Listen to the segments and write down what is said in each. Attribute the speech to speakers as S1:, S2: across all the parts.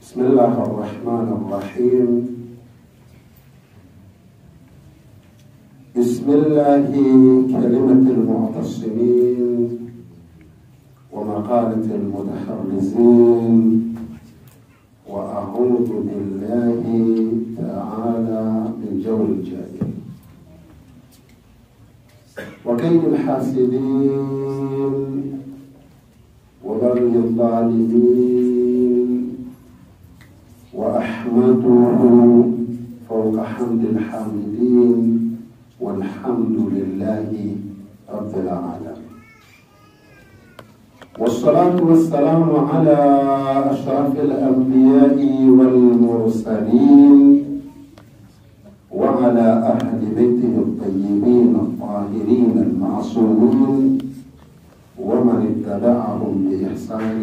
S1: بسم الله الرحمن الرحيم. بسم الله كلمة المعتصمين ومقالة المتحرزين، وأعوذ بالله تعالى من جور الجاهلين وكيد الحاسدين وبغي الظالمين، وأحمده فوق حمد الحامدين، والحمد لله رب العالمين، والصلاة والسلام على أشرف الأنبياء والمرسلين وعلى أهل بيته الطيبين الطاهرين المعصومين ومن اتبعهم بإحسان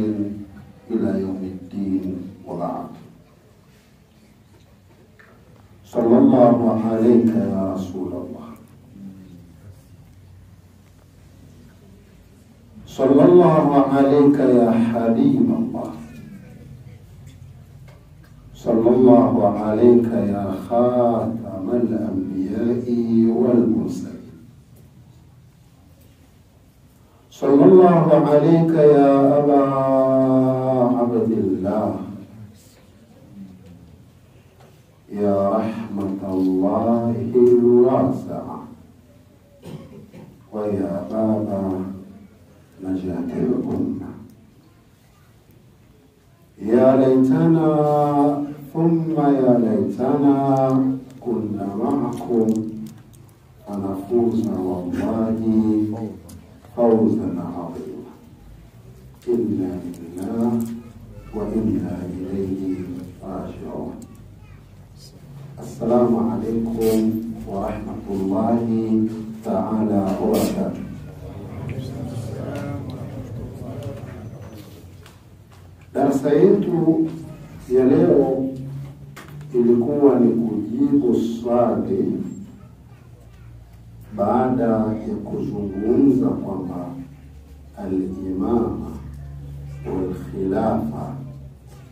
S1: إلى يوم الدين، وبعد. صلى الله عليك يا رسول الله، صلى الله عليك يا حبيب الله، صلى الله عليك يا خاتم الأنبياء والمرسلين، صلى الله عليك يا أبا عبد الله، يا رحمة الله الواسعة، ويا باب نجاة الأمة. يا ليتنا ثم يا ليتنا كنا معكم فنفوز والله فوزا عظيما. إنا لله وإنا إليه راجعون. السلام عليكم ورحمة الله تعالى وبركاته. Darasa yetu ya leo ilikuwa ni kujibu swali baada ya kuzungumza kwamba al-imama wal khilafa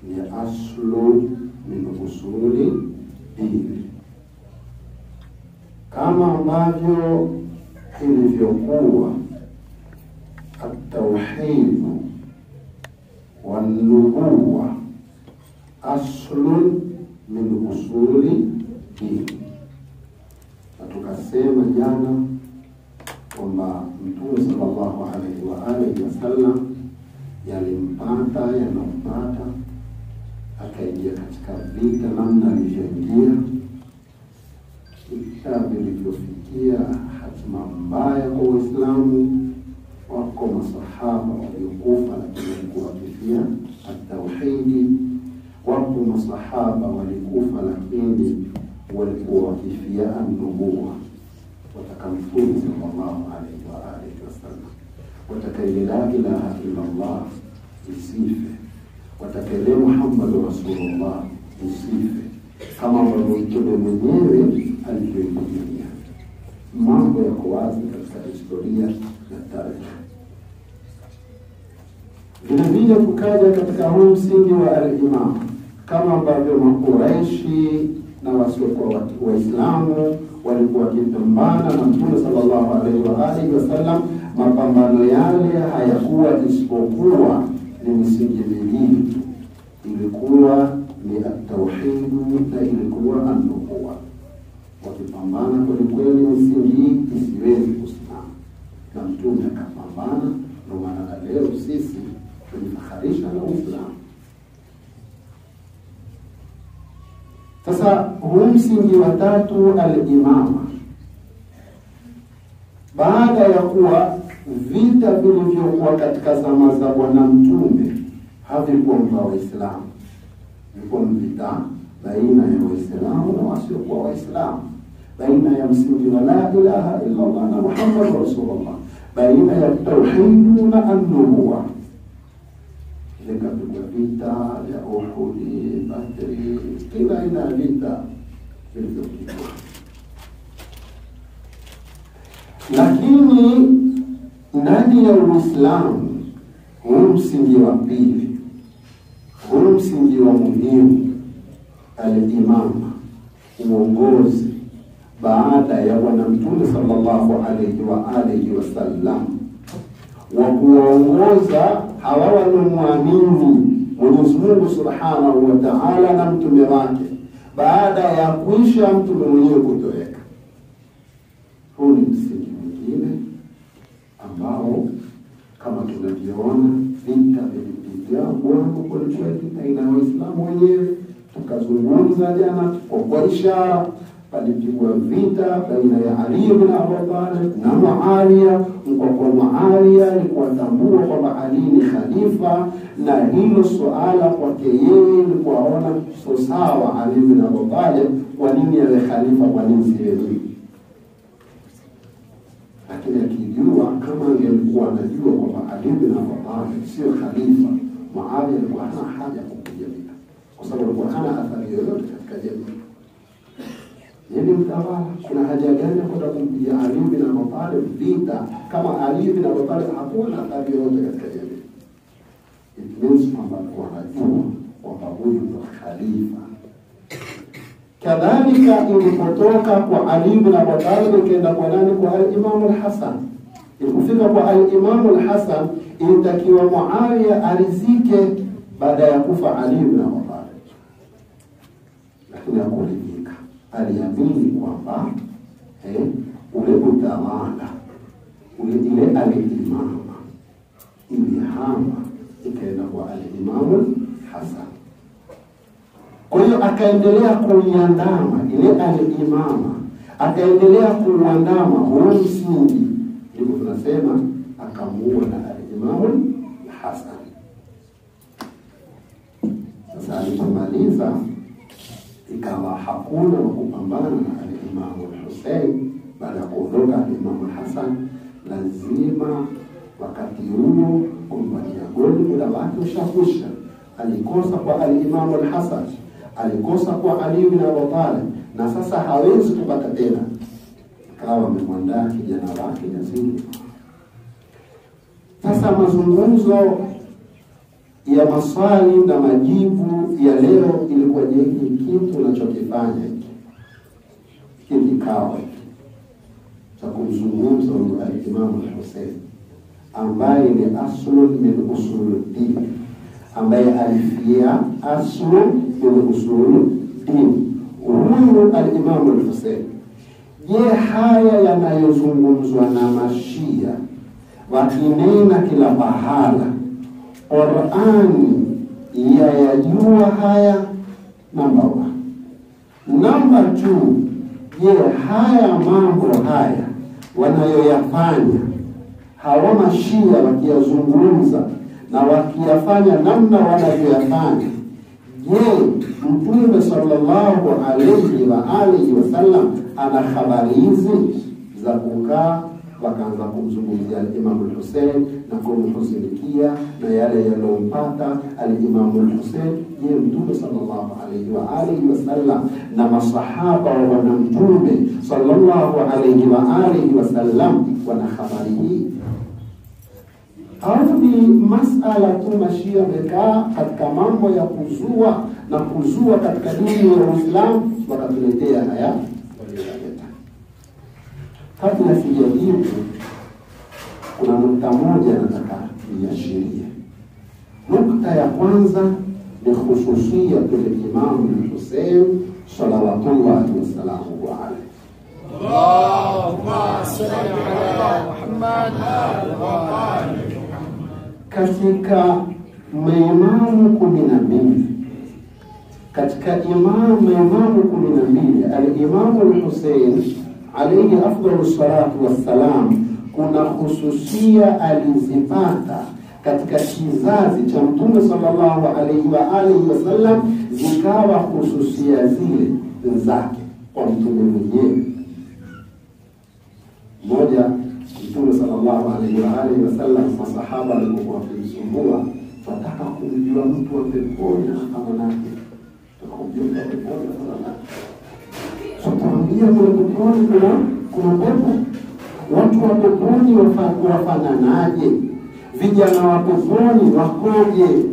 S1: ni aslu min usuli dini, kama ambavyo ilivyokuwa at-tauhid wan-nubuwa aslun min usuli dini. Na tukasema jana kwamba Mtume sallallahu alaihi wa alihi wasallam yalimpata yanampata, akaingia katika vita namna alivyoingia, vita vilivyofikia hatima mbaya kwa Uislamu. Wako masahaba waliokufa lakini walikuwa wakifia at-tauhidi, wapo masahaba walikufa lakini walikuwa wakifia an-nubuwa. Watakamfuni sallallahu alaihi wa alihi wasallam, watakaile la ilaha illa Allah isife, watakaile Muhammad Rasulullah isife, kama Mtume mwenyewe alivyoitumia. Mambo yako wazi katika historia na tarehe. Vilevile kukaja katika huu msingi wa al-imam, kama ambavyo Makuraishi na wasiokuwa Waislamu walikuwa wakipambana na Mtume sallallahu alaihi wa alihi wasallam. Mapambano yale hayakuwa isipokuwa ni misingi miwili, ilikuwa ni at-tauhid na ilikuwa an-nubuwa. Wakipambana kweli kweli, misingi isiwezi kusimama, na Mtume akapambana. Ndio maana leo sisi tunafakharisha na Uislamu. Sasa huu msingi wa tatu, al-imama, baada ya kuwa vita vilivyokuwa katika zama za Bwana Mtume havikuwa vya Waislamu, vilikuwa vita baina ya Waislamu na wasiokuwa Waislamu, baina ya msingi wa la ilaha illa Allah na Muhammad Rasulullah, baina ya tauhid na an-nubuwa. Ile kapigwa vita ya Uhud, Badri, kila aina ya vita vilivyopigwa. Lakini ndani ya Uislamu huu msingi wa pili huu msingi wa muhimu al-imama, uongozi baada ya Bwana Mtume sallallahu alayhi wa alihi wasallam, wa kuongoza hawa wanaoamini Mwenyezi Mungu Subhanahu wa Ta'ala na mtume wake baada ya kuisha mtume mwenyewe kutoweka. Huu ni msingi mwingine ambao kama tunavyoona vita vilipigwa kulikuwa vita ina Waislamu wenyewe. Tukazungumza jana kwa ishara, palipigwa vita baina ya Ali ibn Abi Talib na Muawiya, kwa Muawiya alikuwa tambua kwamba Ali ni khalifa, na hilo suala kwake yeye ni kuona sawa Ali ibn Abi Talib kwa nini awe khalifa, kwa nini siwe mimi. Lakini akijua kama angelikuwa anajua kwamba Ali ibn Abi Talib sio khalifa, Muawiya alikuwa hana haja kupiga vita, kwa sababu alikuwa hana athari yoyote katika jamii. Yeye mtawala, kuna haja gani kwenda kumpiga Ali ibn Abi Talib vita kama Ali ibn Abi Talib hakuwa na athari yoyote katika jamii? It means kwamba alikuwa anajua kwamba huyu ni khalifa. Kadhalika ilipotoka kwa Ali ibn Abi Talib ikaenda kwa nani? Kwa al-Imam al-Hasan. Ilipofika kwa al-Imam al-Hasan, ilitakiwa Muawiya arizike baada ya kufa Ali ibn Abi Talib, lakini hakuridhika. Aliamini kwamba ule utawala ile al-imama ilihama ikaenda kwa al-Imam al-Hasan. Kwa hiyo akaendelea kuiandama ile al-imama, akaendelea kuandama huo msingi, ndipo tunasema akamuua na al-Imam al-Hasan. Sasa alipomaliza ikawa hakuna wa kupambana na al-Imam al-Hussein baada ya kuondoka al-Imam al-Hasan. Lazima wakati huo kumbania goli muda wake ushakwisha. Alikosa kwa al-Imam al-Hasan, alikosa kwa Ali ibn Abi Talib, na sasa hawezi kupata tena. Kawa amemwandaa kijana wake Yazid. Sasa mazungumzo ya maswali na majibu ya leo ilikuwa je, kitu unachokifanya hiki kikao cha kumzungumza al-Imam al-Hussein ambaye ni aslun min usuluddin, ambaye alifia aslun min usuluddin, huyu al-Imam al-Hussein. Je, haya yanayozungumzwa na Mashia wakinena kila pahala, Qur'ani yajua haya? Number 1. Number 2, je, haya mambo haya wanayoyafanya hawa Mashia wakiyazungumza na wakiyafanya namna wanavyoyafanya, je, Mtume sallallahu alayhi wa alihi wasallam ana habari hizi za kukaa wakaanza kumzungumzia al-Imam al-Hussein na kumhuzunikia na yale yalompata al-Imam al-Hussein? Je, Mtume sallallahu alayhi wa alihi wasallam na masahaba wa Bwana Mtume sallallahu alayhi wa alihi wasallam wana habari hii? Au ni masala tu Mashia mekaa katika mambo ya kuzua na kuzua katika dini ya Uislamu wakatuletea haya waliyoleta? Kabla sijajibu, kuna nukta moja nataka niashirie. Nukta ya kwanza ni khususia al-Imam al-Hussein salawatullahi wasalamuhu alayhi. Allahumma salli ala Muhammad wa ali Muhammad. Katika maimamu 12, katika imamu 12 al-Imam al-Hussein alayhi afdalu salatu wassalam, kuna hususia alizipata katika kizazi cha Mtume sallallahu alayhi wa alihi wasallam, zikawa hususia zile zake kwa Mtume mwenyewe. Moja, Mtume sallallahu alayhi wa alihi wasallam, masahaba walikuwa wakimsumbua, wataka kumjua mtu wa peponi kama nani, tukamjua peponi sana. Tutamwambia kuna peponi, kuna pepo. Watu wa peponi wafananaje? Vijana wa peponi wakoje?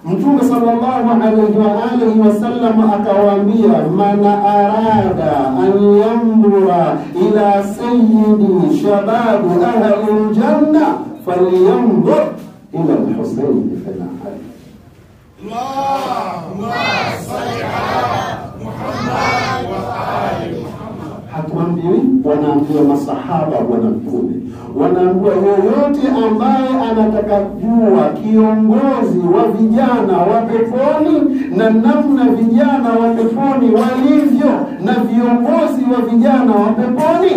S1: Mtume sallallahu alayhi wa alihi wasallam akawaambia, man arada an yanzura ila sayyidi shababi ahli aljanna falyanzur ila al-Husayn bin Ali.
S2: Allahumma salli ala Muhammad wa ali Muhammad.
S1: Hatuambiwi, wanaambiwa masahaba Bwana Mtume, wanaambiwa yoyote ambaye anataka kujua kiongozi wa vijana wa peponi na namna vijana wa peponi walivyo na viongozi wa vijana wa peponi,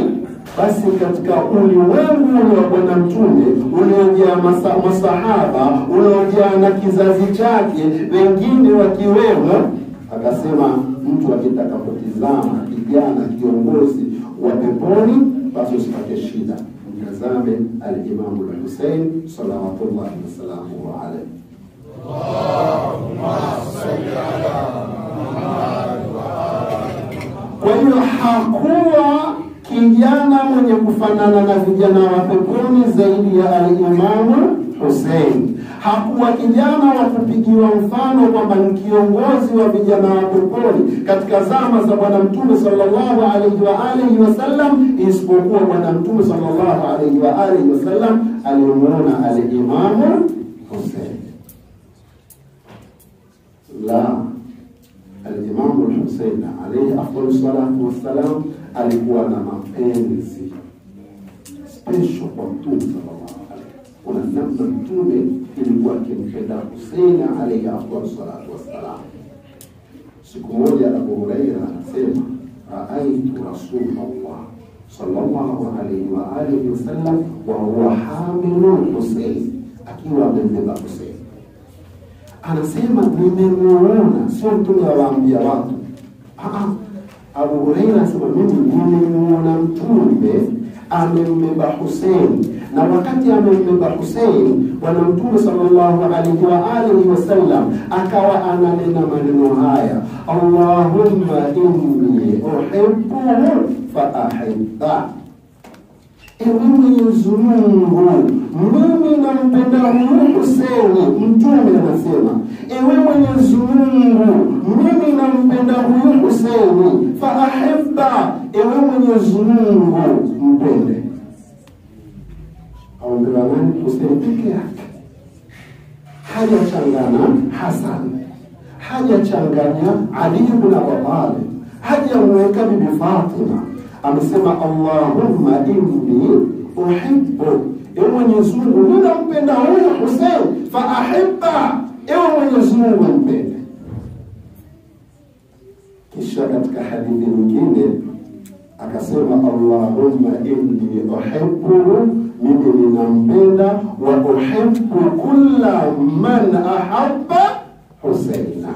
S1: basi katika ulimwengu wa Bwana Mtume uliojaa masahaba, uliojaa na kizazi chake wengine wakiwemo, akasema mtu akitaka kutizama kijana kiongozi wa peponi, basi usipate shida, mtazame al-Imam al-Husayn salawatullahi wasalamuhu alayhi.
S2: Allahumma salli ala Muhammad wa ali.
S1: Kwa hiyo hakuwa kijana mwenye kufanana na vijana wa peponi zaidi ya al-Imam Hussein. Hakuwa kijana wa kupigiwa mfano kwamba ni kiongozi wa vijana wa peponi katika zama za Bwana Mtume sallallahu alaihi wa alihi wasallam, isipokuwa Bwana Mtume sallallahu alaihi wa alihi wasallam alimuona al-Imam Hussein. La, al-Imam Hussein alayhi afdalu salatu wassalam alikuwa na mapenzi special kwa Mtume sallallahu alaihi. Kuna namna Mtume ilikuwa akimpenda Hussein alayhi afdalu salatu wassalam. Siku moja Abu Hurairah anasema, raaitu Rasulullah sallallahu alaihi wa alihi wasallam wa huwa hamilu Hussein, akiwa amembeba Hussein. Anasema nimemuona, sio Mtume awaambia watu. Abu Hurairah anasema mimi nimemuona Mtume amembeba Hussein, na wakati amembeba Hussein Bwana Mtume sallallahu alaihi wa alihi wasallam akawa ananena maneno haya, Allahumma inni uhibbuhu fa ahibba. Ewe Mwenyezi Mungu, mimi nampenda huyu Hussein. Mtume anasema, ewe Mwenyezi Mungu, mimi nampenda huyu Hussein, fa ahibba, ewe Mwenyezi Mungu mpende. Aombela nani? Hussein peke yake. Hajachangana Hassan, hajachanganya Ali ibn Abi Talib, hajamweka Bibi Fatima. Amesema Allahumma inni uhibbu, ewe Mwenyezi Mungu ninampenda huyu Hussein, fa ahibba, ewe Mwenyezi Mungu mpende. Kisha katika hadithi nyingine akasema Allahumma inni uhibbu, mimi ninampenda, wa uhibbu kulla man ahabba Husaina.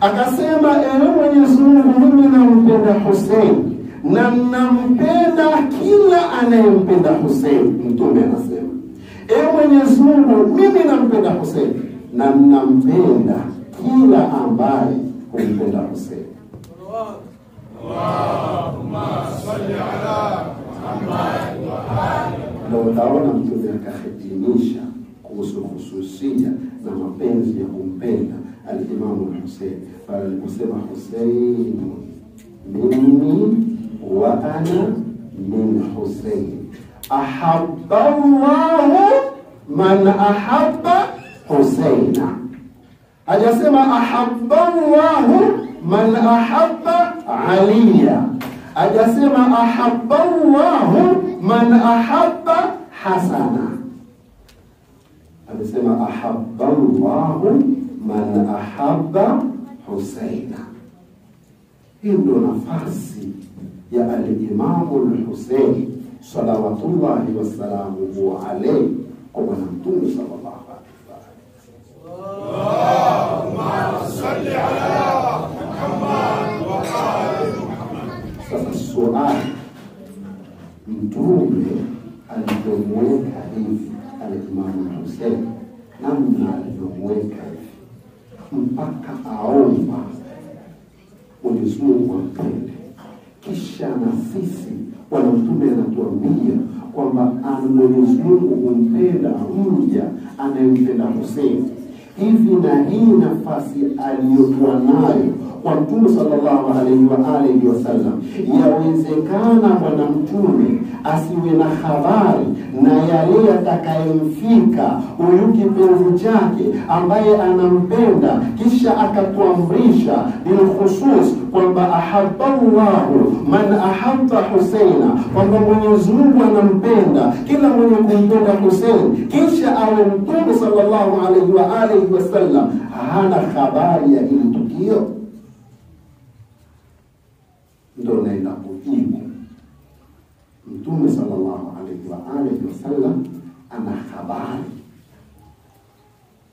S1: Akasema ewe Mwenyezi Mungu, mimi nampenda Hussein na nampenda kila anayempenda Hussein. Mtume anasema, ewe Mwenyezi Mungu, mimi nampenda Hussein na nampenda kila ambaye humpenda Hussein.
S2: Allahumma salli ala Muhammad wa ali.
S1: Ndio utaona Mtume akahitimisha kuhusu hususia na mapenzi ya kumpenda al-Imam Hussein. Pale aliposema Hussein minni wa ana min Hussein, ahabba Allahu man ahabba Husaina. Hajasema ahabba Allahu man ahabba Aliya, hajasema ahabba Allahu man ahabba Hasana, amesema ahabba Allahu man ahabba Husaina. Hii ndio nafasi ya al-Imam al-Husayn salawatullahi wasalamuhu alayhi kwa Bwana Mtume sallallahu alaihi wasallam.
S2: Allahumma salli ala Muhammad wa ali Muhammad.
S1: Sasa swali, Mtume alipomweka hivi al-Imam al-Husayn, namna alipomweka hivi mpaka aomba Mwenyezi Mungu ampende, kisha na sisi Bwana Mtume anatuambia kwamba Mwenyezi Mungu humpenda mja anayempenda Hussein. Hivi na hii nafasi aliyokuwa nayo kwa Mtume sallallahu alaihi wasallam, yawezekana Bwana Mtume asiwe na habari na yale yatakayemfika huyu kipenzi chake ambaye anampenda, kisha akatuamrisha bilkhusus kwamba ahabballahu man ahabba Husaina, kwamba Mwenyezi Mungu anampenda kila mwenye kumpenda Hussein, kisha awe Mtume sallallahu alaihi wasallam hana habari ya hili tukio. Ndio naenda kujibu Mtume sallallahu alaihi wasallam ana habari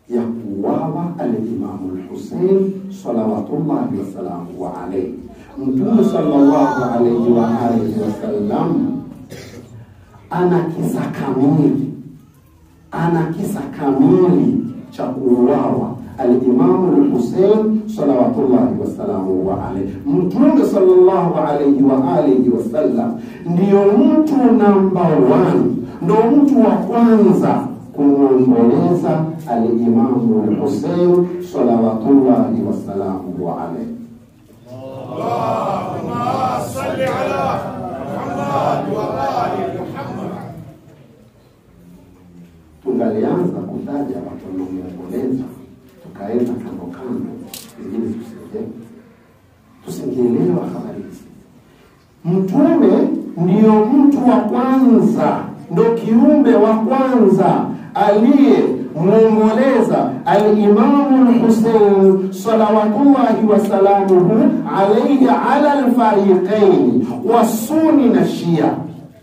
S1: ya kuwawa al-Imam al-Hussein salawatullahi wasalamu alayhi. Mtume sallallahu alaihi wasallam ana kisa kamili cha kuwawa al-Imam al-Hussein salawatullahi wasalamu alayhi. Mtume sallallahu alaihi wasallam ndio mtu namba 1, ndio mtu wa kwanza kumwomboleza al-Imam al-Hussein salawatullahi wasalamu alayhi.
S2: Allahumma salli ala Muhammad wa ali Muhammad.
S1: Tungalianza kutaja watu wanaomboleza, tukaenda kando ili tusingeelewa habari hizi. Mtume ndio mtu wa kwanza, ndio kiumbe wa kwanza aliyemwomboleza al-Imam al-Hussein salawatullahi wasalamuhu alayhi ala al-fariqain wa sunni na Shia.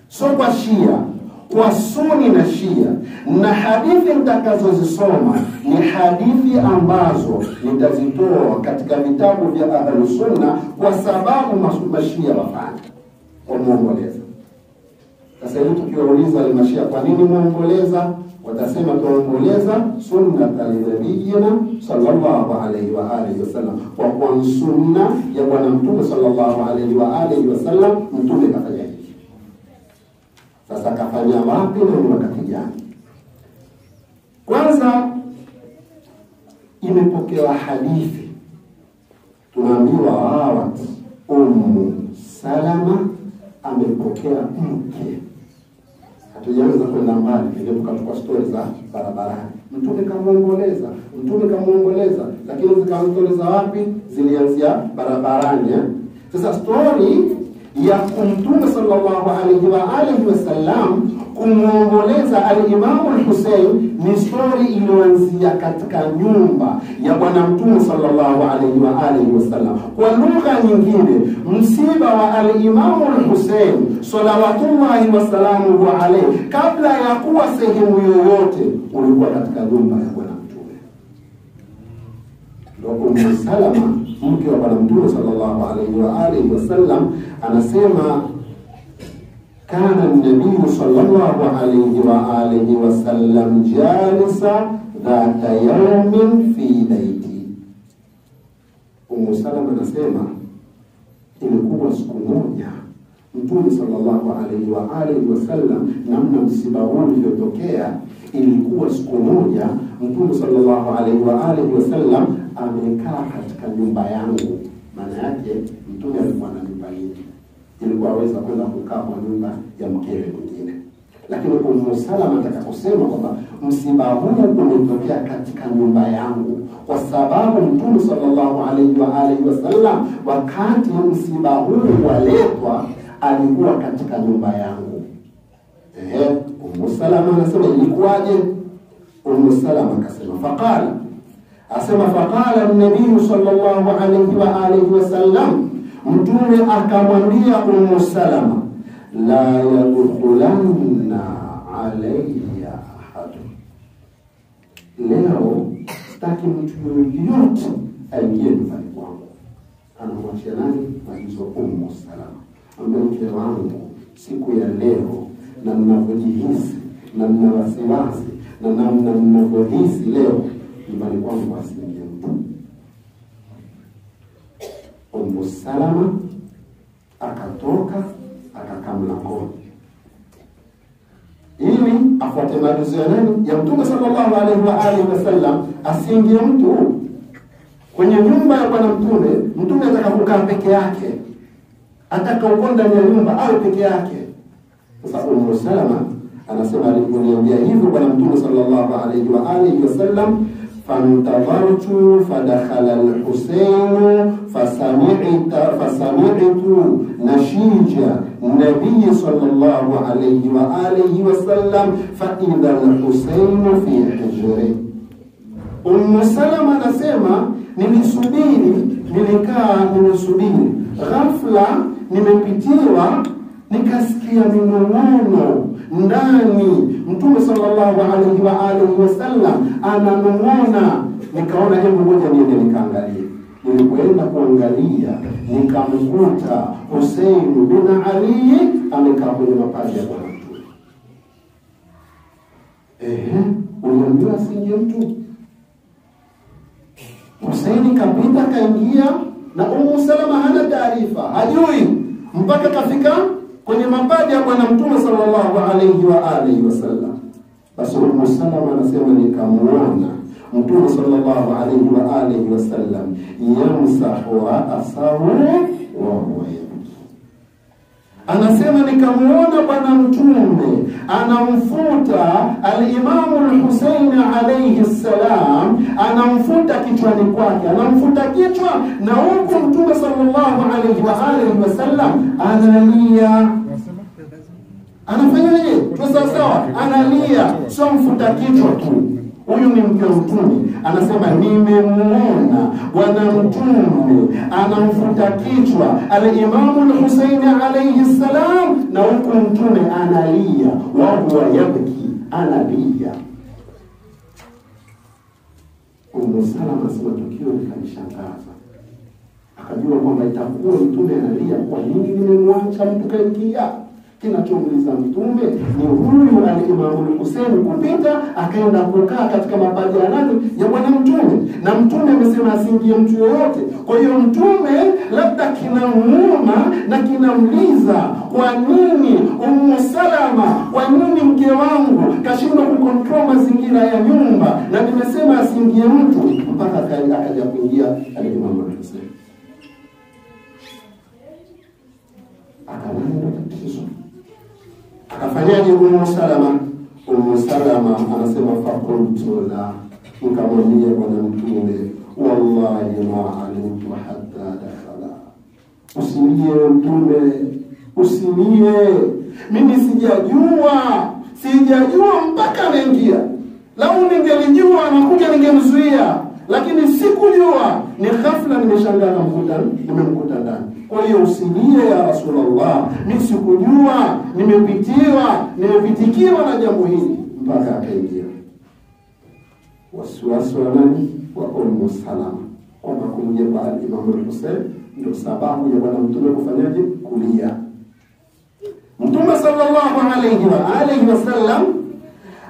S1: So kwa Shia, kwa Sunni na Shia. Na hadithi nitakazozisoma ni hadithi ambazo nitazitoa katika vitabu vya Ahlus Sunna, kwa sababu Mashia wafanya wamuomboleza. Sasa hivi tukiwauliza al-Mashia kwa nini muomboleza, watasema tuomboleza sunnat al-nabiyina sallallahu alaihi wasallam, kwa kuwa sunna ya Bwana Mtume sallallahu alaihi wasallam. Mtume kafanya hivi. Sasa kafanya wapi na ni wakati gani? Kwanza imepokewa hadithi, tunaambiwa awat Salama amepokea mke. Hatujaanza kwenda mbali, ndio tukachukua story za barabarani. Mtume kamuomboleza, lakini zikaanza wapi? Zilianzia barabarani. Sasa story ya Mtume sallallahu alaihi wasallam kumuomboleza al-Imam al-Hussein ni story iliyoanzia katika nyumba ya Bwana Mtume sallallahu alaihi wasallam. Kwa lugha nyingine, msiba wa al-Imam al-Hussein salawatullahi wasalamu alayhi kabla ya kuwa sehemu yoyote ulikuwa katika nyumba ya Bwana Mtume. Ndio Salama mke wa Bwana Mtume sallallahu alaihi wasallam anasema kana an-nabiy sallallahu alaihi wasallam jalisa dhata yawmin fi baiti. Salama anasema ilikuwa siku moja Mtume sallallahu alaihi wasallam, namna msiba huu uliotokea, ilikuwa siku moja Mtume sallallahu alaihi wasallam amekaa katika nyumba yangu. Maana yake Mtume alikuwa na nyumba nyingi, ilikuwa aweza kwenda kukaa kwa nyumba ya mkewe mwingine. Lakini Salama nataka kusema kwamba msiba huu umetokea katika nyumba yangu, kwa sababu Mtume sallallahu alaihi wasallam wakati msiba huu waletwa alikuwa katika nyumba yangu. Salama anasema ilikuwaje? Salama akasema faqala an-nabiy sallallahu alaihi wasallam, Mtume akamwambia Salama, la yadkhulanna alayya ahad, leo sitaki mtu yoyote aingie nyumbani kwangu. Anamwachia nani? Maagizo Salama, ambaye mke wangu siku ya leo na mnavyojihisi na mna wasiwasi na namna mnavyohisi leo, nyumbani kwangu asiingie mtu. Salama akatoka akakaa mlangoni ili afuate maagizo ya nani? Ya Mtume sallallahu alaihi wasallam. Asiingie mtu kwenye nyumba ya bwana Mtume. Mtume atakapokaa peke yake, atakaokuwa ndani ya nyumba awe peke yake. Sasa Ummu Salama anasema aliponiambia hivyo bwana Mtume sallallahu alaihi wasallam, fantadhartu fadakhala al-Husayn fasami'tu nashija nabiy sallallahu alaihi wasallam fa idha al-Husayn fi hijri. Ummu Salama anasema nimesubiri, ghafla nimepitiwa, nikasikia minong'ono ndani. Mtume sallallahu alaihi wasallam ananong'ona. Nikaona hebu ngoja niende nikaangalie. Nilipoenda kuangalia nikamkuta Hussein bin Ali amekaa kwenye mapaja ya bwana Mtume. Uliambiwa asiingie mtu? Hussein kapita kaingia, na Ummu Salama hana taarifa, hajui mpaka kafika kwenye mapaja ya bwana Mtume sallallahu alaihi wasallam. Basi Ummu Salama anasema nikamuona Mtume sallallahu alaihi wasallam yamsahu ra'sahu wa huwa yabki. Anasema nikamuona bwana Mtume anamfuta al-Imamu al-Husayn alayhi salam, anamfuta kichwani kwake, anamfuta kichwa, na huko Mtume sallallahu alaihi wasallam analia. Anafanyaje? Sawa, analia, sio mfuta kichwa tu. Huyu ni mke Mtume. Anasema nimemuona bwana Mtume anamfuta kichwa al-Imamu al-Husayn alayhi salam, na huko Mtume analia, wa huwa yabki, analia. Ummu Salama anasema tukio likanishangaza. Akajua kwamba itakuwa Mtume analia, kwa nini nimemwacha mtu kaingia? Kinachomuuliza Mtume ni huyu al-Imamu al-Husayn kupita akaenda kukaa katika mapaja ya nani? Ya bwana Mtume. Na Mtume amesema asiingie mtu yoyote. Kwa hiyo Mtume labda kinamuuma na kinamliza, kwa nini Ummu Salama, kwa nini mke wangu kashindwa kukontrol mazingira ya nyumba, na nimesema asiingie mtu, mpaka akaja kuingia al-Imamu al-Husayn. Akaenda tatizo. Akafanyaje Ummu Salama? Ummu Salama anasema faqultu la, nikamwambia bwana Mtume, wallahi ma alimtu hatta dakhala. Usilie Mtume, usilie, mimi sijajua mpaka anaingia. Lau ningelijua anakuja ningemzuia, lakini sikujua. Ni ghafla nimeshangaa nimemkuta ndani. Kwa hiyo usilie ya Rasulullah, mimi sikujua, nimepitikiwa na jambo hili, mpaka akaingia. Wasiwasi wa nani? Wa Ummu Salama, kwamba kumje kwa al-Imamu al-Husayn ndio sababu ya bwana Mtume kufanyaje? Kulia. Mtume sallallahu alaihi wasallam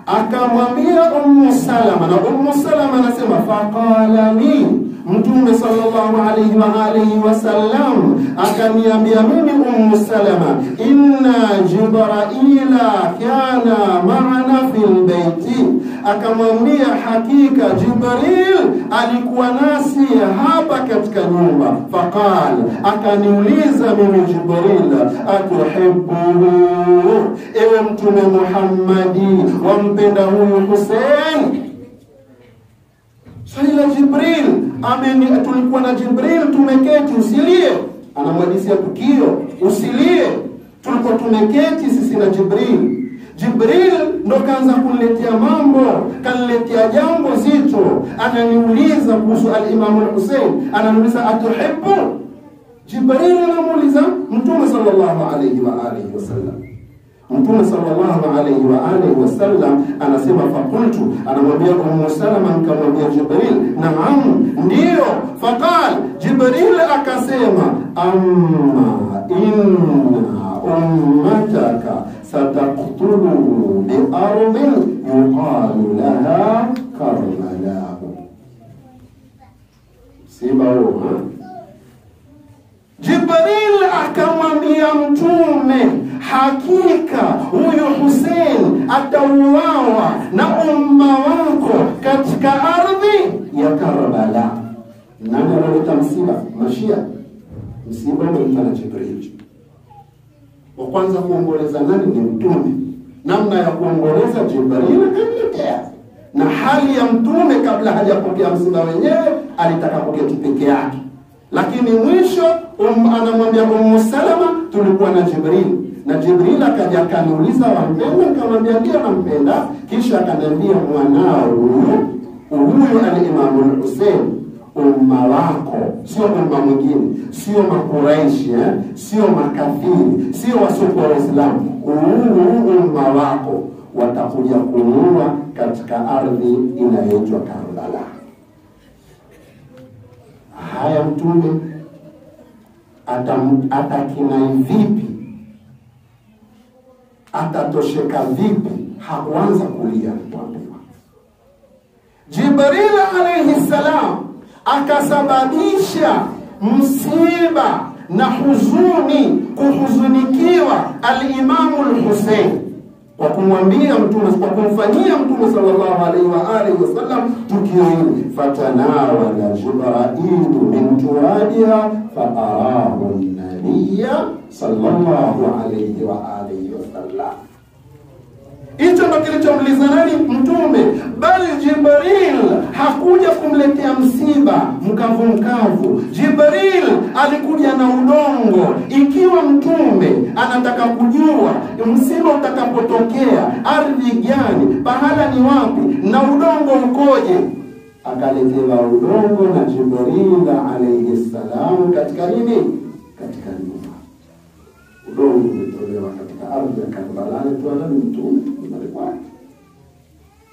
S1: akamwambia Ummu Salama, na Ummu Salama anasema faqala li, Mtume sallallahu alaihi wasallam akaniambia mimi Ummu Salama, inna Jibraila kana ma'ana fil baiti. Akamwambia hakika Jibril alikuwa nasi hapa katika nyumba. Faqala, akaniuliza mimi Jibril, atuhibbuhu, ewe Mtume Muhammadi, wampenda huyu Hussein? Swali Jibril, tulikuwa na Jibril tumeketi, usilie. Anamwadisia tukio, usilie. Tulikuwa tumeketi sisi na Jibril. Jibril ndo kaanza kuniletea mambo, kaniletea jambo zito. Ananiuliza kuhusu al-Imamu al-Husayn, ananiuliza atuhibbu? Jibril anamuuliza Mtume sallallahu alaihi wasallam. Mtume sallallahu alaihi wasallam anasema faqultu, anamwambia Ummu Salama, nikamwambia Jibril, naam, ndio. Faqal, Jibril akasema, amma inna ummataka sataqtuluhu bi ardhin yuqalu laha Karbala. Sibao Jibril akamwambia Mtume, hakika huyu Hussein atauawa na umma wako katika ardhi ya Karbala. Nani analeta msiba? Mashia. Msiba umeletwa na Jibril. Wa kwanza kuongoleza nani? Ni Mtume. Namna ya kuongoleza Jibril akamletea. Na hali ya Mtume kabla hajapokea msiba wenyewe alitaka kuketi peke yake. Lakini mwisho anamwambia Ummu Salama, tulikuwa na Jibril. Na Jibril akaja akaniuliza, wampenda? Nikamwambia ndio nampenda. Kisha akaniambia, mwanao huyu al-Imam al-Hussein, umma wako, sio umma mwingine, sio Makuraishi, sio makafiri, sio wasoko wa Uislamu, umma wako watakuja kuua katika ardhi inayoitwa Karbala. Haya, Mtume atakinai vipi? Atatosheka vipi? Hakuanza kulia alipoambiwa. Jibril alayhi salam akasababisha msiba na huzuni, kuhuzunikiwa al-Imam al-Hussein kwa kumwambia Mtume, kwa kumfanyia Mtume sallallahu alaihi wa alihi wasallam tukio hili. Fatanawala Jibril min tuwadiha faarahu an-nabiyya sallallahu alaihi wa alihi wasallam. Hicho ndo kilichomliza nani? Mtume. Bali Jibril hakuja kumletea msiba mkavu. Jibril alikuja na udongo. Ikiwa Mtume anataka kujua msiba utakapotokea, ardhi gani, pahala ni wapi, na udongo ukoje, akaletewa udongo na Jibril alayhi salam katika nini? Katika nyumba. Udongo umetolewa katika ardhi ya Karbala. Alitoa Mtume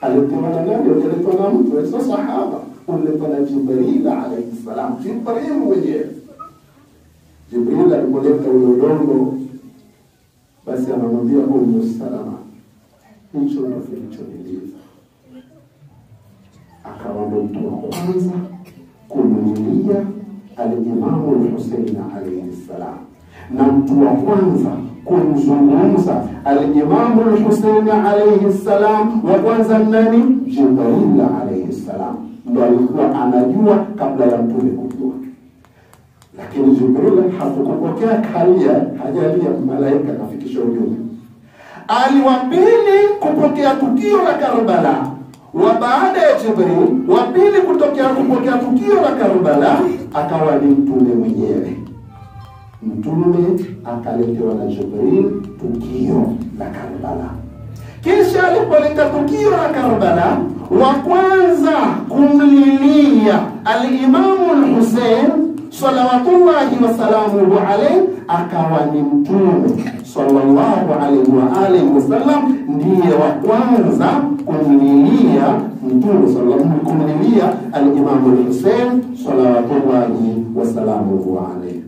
S1: alitoa na nani? Alitoa na mtu, sio sahaba. Alitoa na Jibril alayhi salam. Jibril mwenyewe. Jibril alipoleta udongo, basi anamwambia Ummu Salama, hicho ndio kilichoniliza. Akawa mtu wa kwanza kumlilia al-Imam al-Hussein alayhi salam, na mtu wa kwanza kumzungumza al-Imam al-Hussein alayhi salam wa kwanza nani? Jibril alayhi salam. Ndio alikuwa anajua kabla ya Mtume kujua. Lakini Jibril hakupokea kalia, hajalia malaika kafikisha ujumbe. Aliwapili kupokea tukio la Karbala. Wa baada ya Jibril, wa pili kupokea tukio la Karbala akawa ni Mtume mwenyewe. Mtume akaletewa na Jibril tukio la Karbala. Kisha alipoleta tukio la Karbala, wa kwanza kumlilia al-Imam al-Hussein salawatullahi wa salamuhu alayhi akawa ni Mtume sallallahu alayhi wa alihi wasallam. Ndiye wa kwanza kumlilia Mtume sallallahu kumlilia al-Imam al-Hussein salawatullahi wa salamuhu alayhi.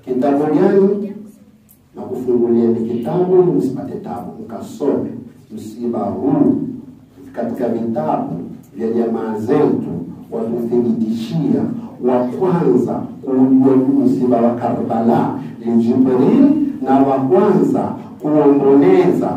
S1: Kitabu gani? Na kufungulia ni kitabu, msipate tabu, mkasome msiba huu katika vitabu vya jamaa zetu. Watuthibitishia wa kwanza kujua msiba wa Karbala ni Jibril, na wa kwanza kumwomboleza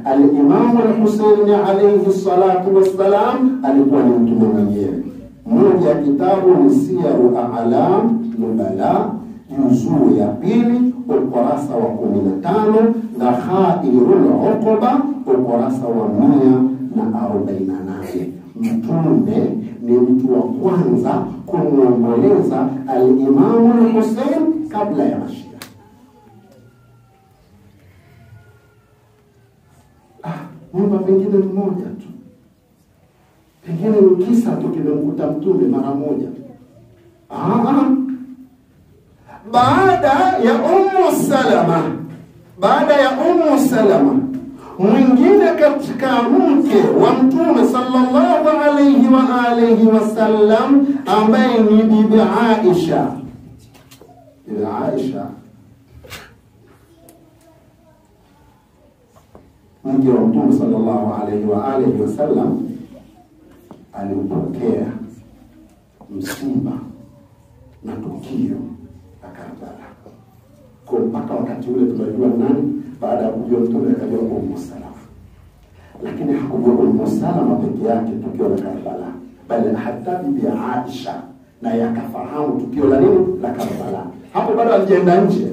S1: al-Imam al-Hussein alayhi salatu wassalam alikuwa ni Mtume mwenyewe. Moja ya kitabu ni Siyaru A'lam Nubala, juzuu ya pili, ukurasa wa 15, na Khairul Uqba, ukurasa wa 148. Mtume ni mtu wa kwanza kumwomboleza al-Imam al-Hussein kabla ya Mashia. Nyumba pengine mmoja tu, pengine ni kisa tu kimemkuta Mtume mara moja. Baada ya Ummu Salama, mwingine katika mke wa Mtume sallallahu alayhi wa alihi wasallam ambaye ni Bibi Aisha. Bibi Aisha mke wa Mtume sallallahu alayhi wa alihi wasallam alipokea msiba na tukio la Karbala. Kwa mpaka wakati ule tunajua nani, baada ya kujua Mtume akajua Ummu Salama. Lakini hakujua Ummu Salama peke yake tukio la Karbala, bali hata bibi Aisha na yakafahamu tukio la nini, la Karbala. Hapo bado alienda nje.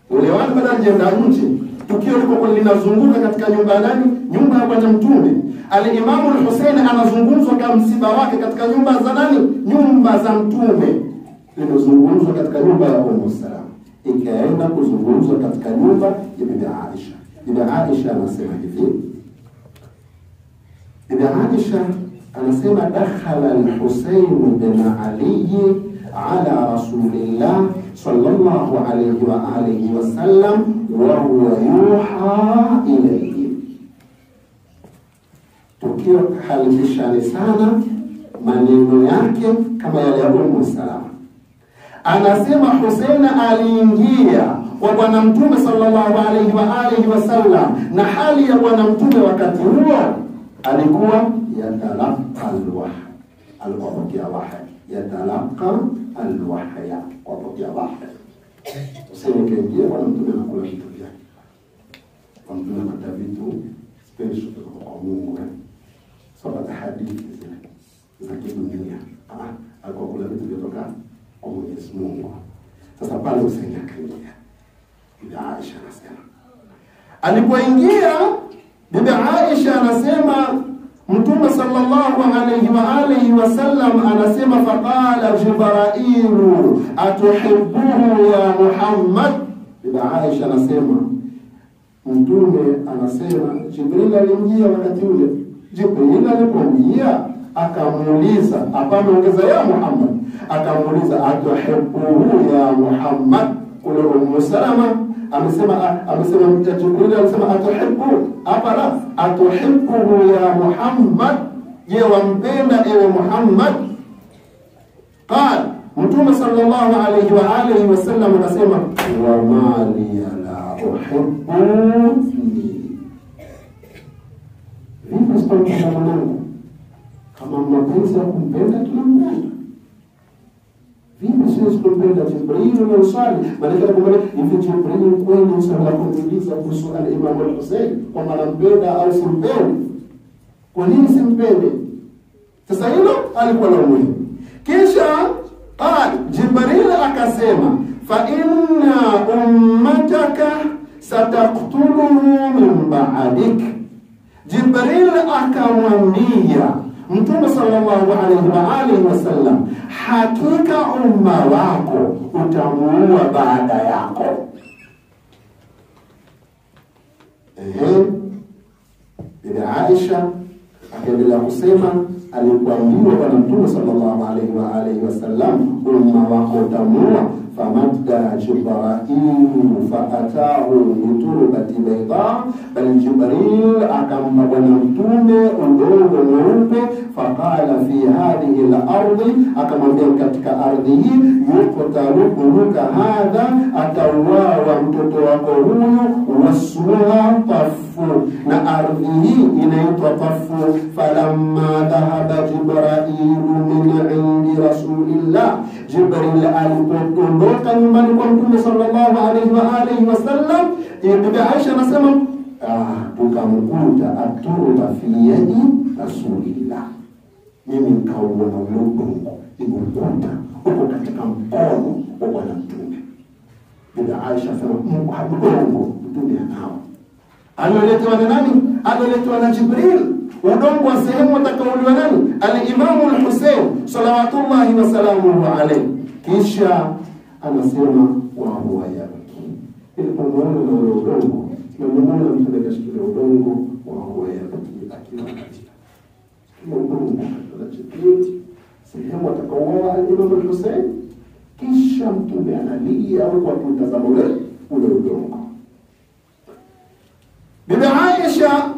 S1: Ule wale bado alienda nje. Tukio liko linazunguka katika nyumba nani? Nyumba ya Bwana Mtume. Al-Imamu al-Hussein anazungumzwa kama msiba wake katika nyumba za nani? Nyumba za Mtume. Linazungumzwa katika nyumba ya Ummu Salama. Ikaenda kuzungumzwa katika nyumba ya bibi Aisha. Bibi Aisha anasema hivi. Bibi Aisha anasema dakhala al-Husayn bin Ali ala Rasulillah sallallahu alayhi wa alihi wa sallam wa huwa yuha ilayhi. Tukio halifishani sana, maneno yake kama yale ya Ummu Salama. Anasema Hussein aliingia kwa Bwana Mtume sallallahu alayhi wa alihi wa sallam, na hali ya Bwana Mtume wakati huo alikuwa yatalaqqa al-wahy, alipokea wahy, yatalaqqa al-wahya, kupokea wahy. Hussein kaingia, Bwana Mtume anakula vitu vyake. Bwana Mtume anapata vitu special kutoka kwa Mungu. Sababu hadithi zile za kidunia, alikuwa kula vitu kutoka kwa Mwenyezi Mungu. Sasa pale Hussein akaingia. Bibi Aisha anasema alipoingia, Bibi Aisha anasema Mtume sallallahu alayhi wa alihi wasallam anasema faqala Jibril atuhibbuhu ya Muhammad. Bibi Aisha anasema Mtume anasema Jibril aliingia wakati ule. Jibril alipoingia akamuuliza, apameongeza ya Muhammad, akamuuliza atuhibbuhu ya Muhammad. Kule Ummu Salama amesema Jibril alisema atuhibbu, hapana, atuhibbuhu ya Muhammad, je wampenda ewe Muhammad? Qala Mtume sallallahu alayhi wa alihi wasallam anasema wa mali la uhibbu. Vipi sipenda mwanangu? Kama mapenzi ya kumpenda tunampenda. Vipi sisi kumpenda Jibril na usali? Maana kwamba hivi Jibril kweli usala kumuuliza kuhusu al-Imam al-Hussein kwamba anampenda au simpendi? Kwa nini simpende? Sasa hilo alikuwa la muhimu. Kisha Jibril akasema fa inna ummataka sataqtuluhu min ba'dik. Jibril akamwambia Mtume sallallahu alayhi wa alihi wasallam, hakika umma wako utamuua baada yako. Bibi Aisha akaendelea kusema alipoambiwa Bwana Mtume sallallahu alayhi wa alihi wasallam umma wako utamuua, famadda Jibril faatahu biturbati bayda, bal Jibril akampa Bwana Mtume udongo mweupe, faqala fi hadhihi al-ardi, akamwambia katika ardhi hii, yuqtalu bunuka hadha, atauawa mtoto wako huyu, wasuha tafu, na ardhi hii inaitwa Tafu. Falamma dhahaba Jibril min indi Rasulillah, Jibril alipoondoka nyumbani kwa Mtume sallallahu alayhi wa alihi wasallam, Bibi Aisha anasema tukamkuta aturba fi yadi Rasulillah, mimi nikaona udongo imekuta uko katika mkono wa Bwana Mtume. Bibi Aisha anasema udongo Mtume anao. Alioletewa na nani? Alioletewa na Jibril. Udongo wa sehemu atakauliwa nani? Al-Imam al-Hussein salawatullahi wa salamuhu alayhi. Kisha anasema wa huwa yabki. Ilipomwona na ule udongo, na mwana Mtume akashikilia udongo, wa huwa yabki, akiwa katika udongo wa Jibril, sehemu atakauliwa al-Imam al-Hussein. Kisha Mtume analia au kwa kutazama ule udongo. Bibi Aisha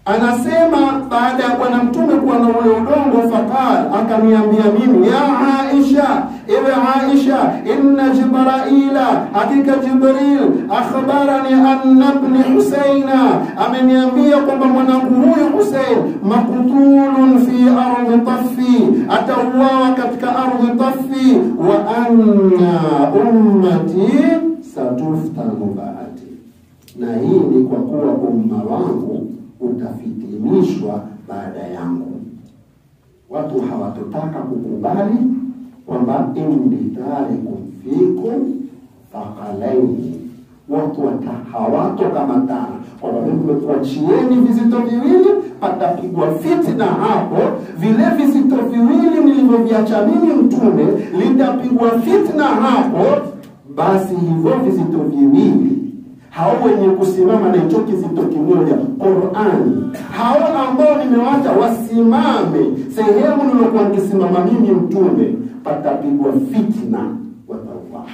S1: Anasema baada ya bwana mtume kuwa na ule udongo, faqal, akaniambia mimi, ya Aisha, ewe Aisha, inna Jibraila, hakika Jibril, akhbarani anna ibn Husaina, ameniambia kwamba mwanangu huyu Husain maqtulun fi ardhi Taffi, atauawa katika ardhi Taffi, wa anna ummati satuftanu ba'di, na hii ni kwa kuwa umma wangu utafitinishwa baada yangu. Watu hawatotaka kukubali kwamba inni tarikum fikum thaqalaini, watu hawatokamatana kwamba mimi nimekuachieni vizito viwili, patapigwa fitna hapo. Vile vizito viwili nilivyoviacha mimi mtume litapigwa fitna hapo. Basi hivyo vizito viwili, hao wenye kusimama na hicho kizito kimoja Qur'ani, hao ambao nimewacha wasimame sehemu nilokuwa nikisimama mimi mtume, patapigwa fitna, watauawa,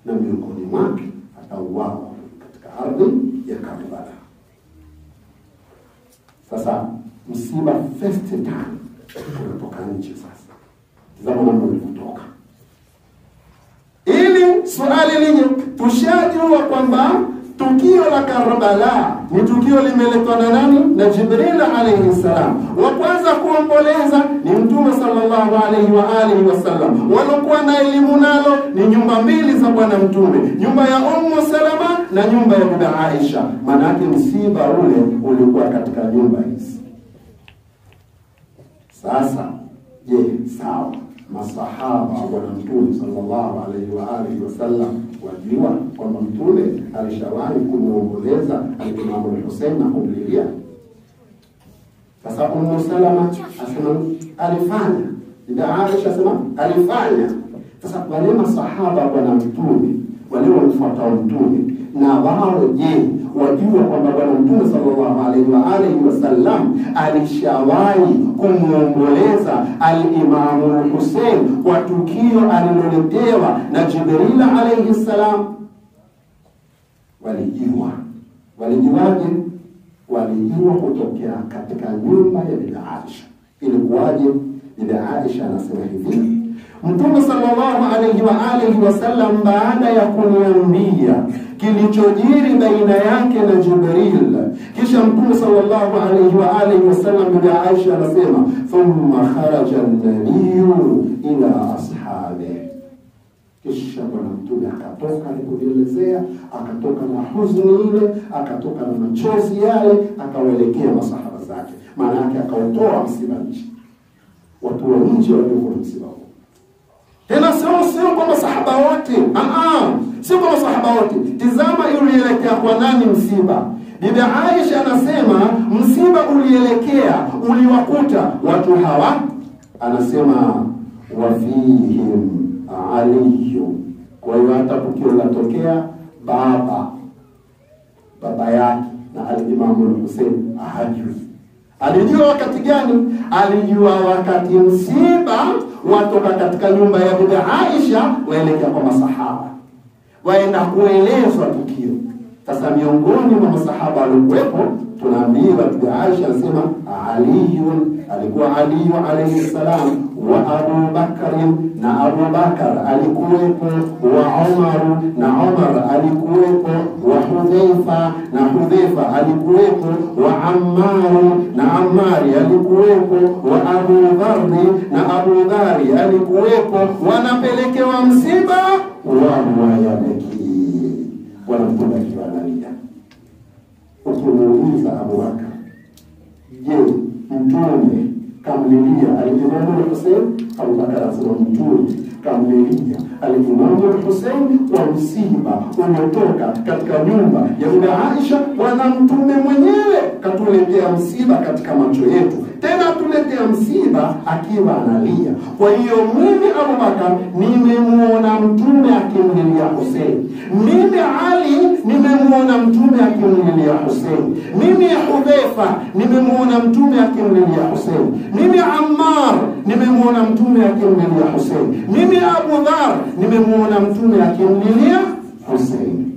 S1: na miongoni mwake atauawa katika ardhi ya Karbala. Sasa msiba first time unatoka nje. Sasa tazama mambo yalivyotoka. Ili swali linye, tushajua kwamba tukio la Karbala ni tukio limeletwa na nani? Na Jibril alayhi salam. Wa kwanza kuomboleza ni Mtume sallallahu alayhi wa alihi wasallam. Walikuwa na elimu nalo ni nyumba mbili za bwana mtume, nyumba ya Ummu Salama na nyumba ya Bibi Aisha. Maana yake msiba ule ulikuwa katika nyumba hizi. Sasa je, sawa, masahaba wa mtume sallallahu alayhi wa alihi wasallam wajua kwamba mtume alishawahi kumuomboleza al-Imam al-Hussein na kumlilia? Sasa Ummu Salama asema alifanya, Bibi Aisha asema alifanya. Sasa wale masahaba wa mtume wale walifuata mtume na wao, je, wajua kwamba bwana mtume sallallahu alayhi wa alihi wasallam alishawahi kumuomboleza al-Imam al-Hussein kwa tukio aliloletewa na Jibril alayhi salam? Walijua. Walijuaje? Walijua kutokea katika nyumba ya Bibi Aisha. Ilikuwaje? Bibi Aisha anasema hivi, Mtume sallallahu alayhi wa alihi wasallam baada ya kuniambia kilichojiri baina yake na Jibril, kisha Mtume sallallahu alayhi wa alihi wasallam, Bibi Aisha anasema, thumma kharaja an-nabiyyu ila ashabihi, kisha bwana mtume akatoka, alipoelezea akatoka na huzuni ile, akatoka na machozi yale, akawaelekea masahaba zake. Maana yake akautoa msiba nje, watu wa nje waliokuwa msiba huo. Tena sio kwa masahaba wote, sio kwa masahaba wote. Tizama ulielekea kwa nani msiba? Bibi Aisha anasema msiba ulielekea, uliwakuta watu hawa, anasema wafihim aliyu. Kwa hiyo hata tukio latokea, baba yake na al-Imam al-Hussein ahajui. Alijua wakati gani? Alijua wakati msiba watoka katika nyumba ya Bibi Aisha waelekea kwa masahaba, waenda kuelezwa tukio. Sasa miongoni mwa masahaba waliokuwepo tunaambiwa Bibi Aisha anasema Aliyun, alikuwa Ali alayhi salam, wa Abu Bakr, na Abu Bakar alikuwepo, wa Umar, na Umar alikuwepo, wa Hudhaifa, na Hudhaifa alikuwepo, wa Ammar, na Ammar alikuwepo, wa Abu Dharr, na Abu Dharr alikuwepo. Wanapelekewa msiba wa yabeki, wanamtunda kiwanalia. Ukimuuliza Abu Bakar, je, mtume kamlilia al-Imam al-Hussein? Abu Bakar asema mtume kamlilia al-Imam al-Hussein kwa msiba umetoka katika nyumba ya Bibi Aisha. Bwana mtume mwenyewe katuletea msiba katika macho yetu, tena tuletea msiba akiwa analia. Kwa hiyo mimi Abu Bakar nimemuona mtume akimlilia Hussein, mimi Ali nimemuona mtume akimlilia Hussein, mimi Hudhaifa nimemuona mtume akimlilia Hussein, mimi Ammar nimemuona mtume akimlilia Hussein, mimi Abu Dharr nimemuona mtume akimlilia Hussein.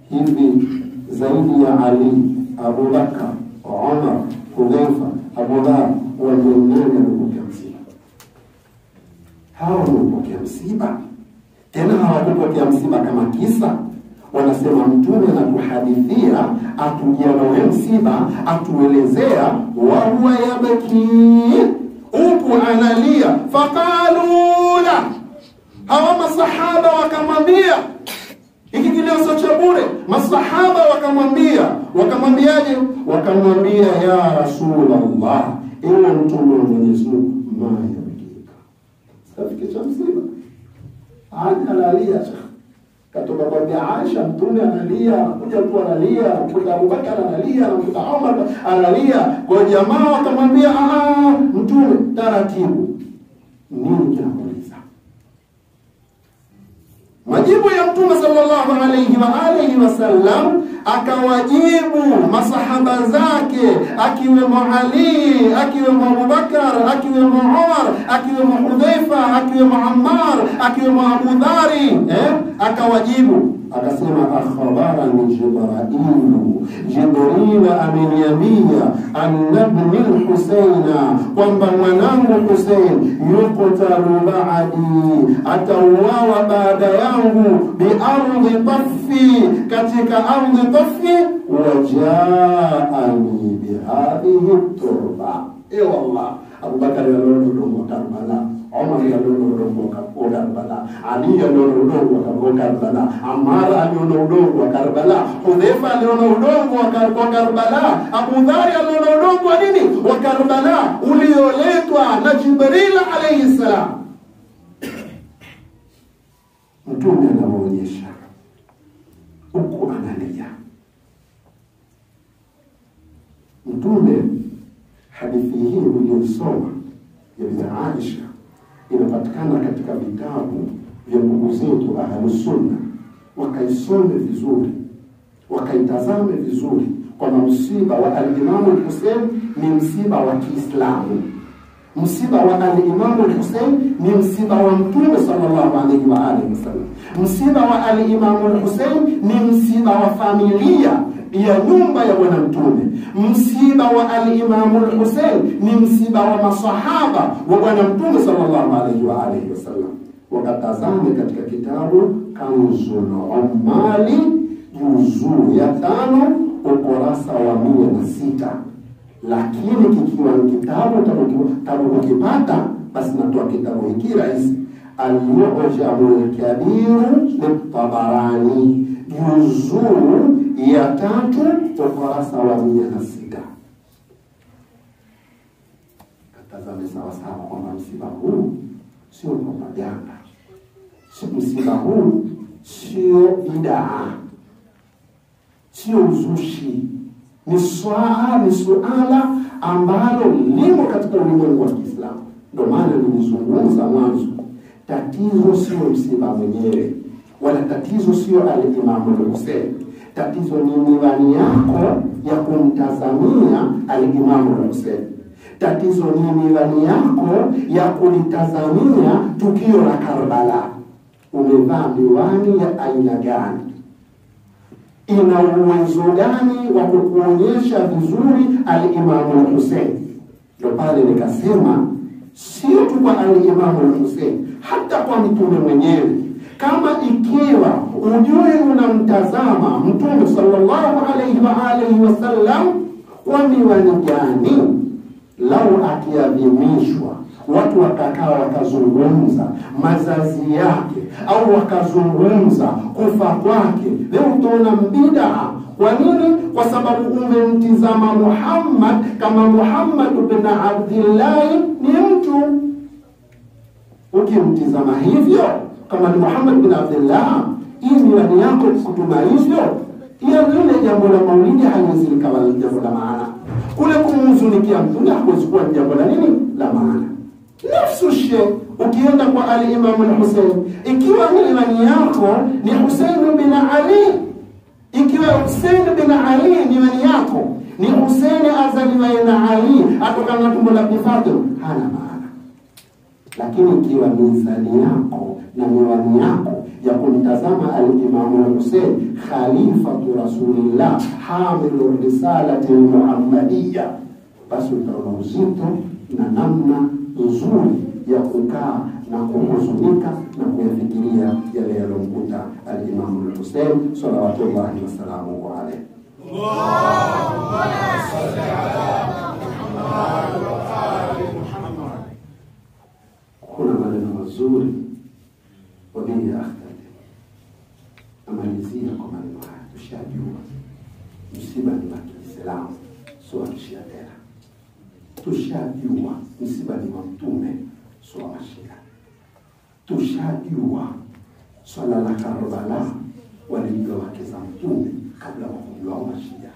S1: Hivi zaidi ya Ali Abu Bakar, Umar, Hudhaifa, Abu Dhar, wale 8 walipokea msiba. Hawa walipokea msiba. Tena hawakupokea msiba kama kisa. Wanasema Mtume anatuhadithia, atujia na msiba, atuelezea wa huwa yabki, huku analia. Faqaluna, hawa masahaba wakamwambia, hiki kilio sio cha bure. Masahaba wakamwambiaje? Wakamwambia, ya Rasulullah, ewe Mtume wa Mwenyezi Mungu, ma yabkika. Safiki cha msiba. Analia. Katoka kwa Aisha, Mtume analia, kuja tu analia, kuja Abu Bakar analia, kuja Umar analia. Kwa jamaa wakamwambia, Mtume taratibu. Nini kinakuuliza? Majibu ya Mtume sallallahu alayhi wasallam, akawajibu masahaba zake, akiwemo Ali, akiwemo Abu Bakar, akiwemo Umar, akiwemo Hudhaifa, akiwemo Ammar, akiwemo Abu Dhari. Akawajibu akasema, akhbarani Jibril ameniambia anna ibn al-Husayn, kwamba mwanangu Husayn yuqtalu ba'di, atauawa baada yangu, bi ardhi Taffi, katika ardhi Taffi, wajaani bi hadhihi turba. Wallah, Abu Bakar aliondoka Karbala, Umar aliondoka Karbala, Ali aliondoka Karbala, Ammar aliondoka Karbala, Hudhaifa aliondoka Karbala, Abu Dhar aliondoka nini wa Karbala, ulioletwa na Jibril alayhi salam. Mtume anaonyesha huko analia. Mtume, hadithi hii uliyosoma ya Bibi Aisha inapatikana katika vitabu vya ndugu zetu Ahlus Sunna. Wakaisome vizuri, wakaitazame vizuri, kwa msiba wa al-Imam al-Hussein ni msiba wa Kiislamu. Msiba wa al-Imam al-Hussein ni msiba wa Mtume sallallahu alayhi wasallam. Msiba wa al-Imam al-Hussein ni msiba wa familia ya nyumba ya Bwana Mtume. Msiba wa al-Imam al-Hussein ni msiba wa masahaba wa Bwana Mtume sallallahu alayhi wasallam. Wakatazame katika kitabu Kanzul Ummali, juzuu ya 5, ukurasa wa 106. Lakini kikiwa kitabu ukipata, basi natoa kitabu hiki rahisi, Al-Mu'jamul Kabir li-Tabarani, juzuu ya 3, ukurasa wa 106. Katazame sawa sawa kwamba msiba huu sio propaganda. Msiba huu sio bid'a, sio uzushi. Ni suala ambalo limo katika ulimwengu wa Kiislamu. Ndio maana nilizungumza mwanzo, tatizo sio msiba mwenyewe, wala tatizo sio al-Imam al-Hussein. Tatizo ni miwani yako ya kumtazamia al-Imam al-Hussein. Tatizo ni miwani yako ya kulitazamia tukio la Karbala. Umevaa miwani ya aina gani? Ina uwezo gani wa kukuonyesha vizuri al-Imam al-Hussein? Ndio pale nikasema, sio tu kwa al-Imam al-Hussein, hata kwa Mtume mwenyewe. Kama ikiwa ujue unamtazama Mtume sallallahu alayhi wasallam kwa miwani gani, lau akiadhimishwa, watu wakakaa wakazungumza mazazi yake, au wakazungumza kufa kwake, leo utaona mbida. Kwa nini? Kwa sababu umemtizama Muhammad kama Muhammad bin Abdullah ni mtu. Ukimtizama hivyo kama ni Muhammad bin Abdullah, hii miwani yako kutuma hivyo, ile jambo la maulidi haliwezi likawa jambo la maana. Kule kumhuzunikia Mtume hakuwezi kuwa jambo la nini? La maana. Nafsu shay, ukienda kwa al-Imam al-Hussein, ikiwa miwani yako ni Hussein bin Ali, ikiwa Hussein bin Ali miwani yako ni Hussein azaliwa na Ali atokana na tumbo la Fatima, hana maana. Lakini ikiwa mizani yako na miwani yako ya kumtazama al-Imam al-Hussein khalifatu Rasulillah hamilu risalati al-Muhammadiyya, basi utaona uzito na namna nzuri ya kukaa na kuhuzunika na kuyafikiria yale yalomkuta al-Imam al-Hussein salawatullahi wasalamu alayhi.
S2: Allahumma salli ala Muhammad wa ali Muhammad.
S1: Kuna maneno mazuri wabihi akhari. Amalizia kwa maneno haya. Tushajua msiba ni wa Kiislamu, sio wa Kishia tena. Tushajua msiba ni wa Mtume, sio wa Shia. Tushajua swala la Karbala walijua wake za Mtume kabla wakujua wa Shia.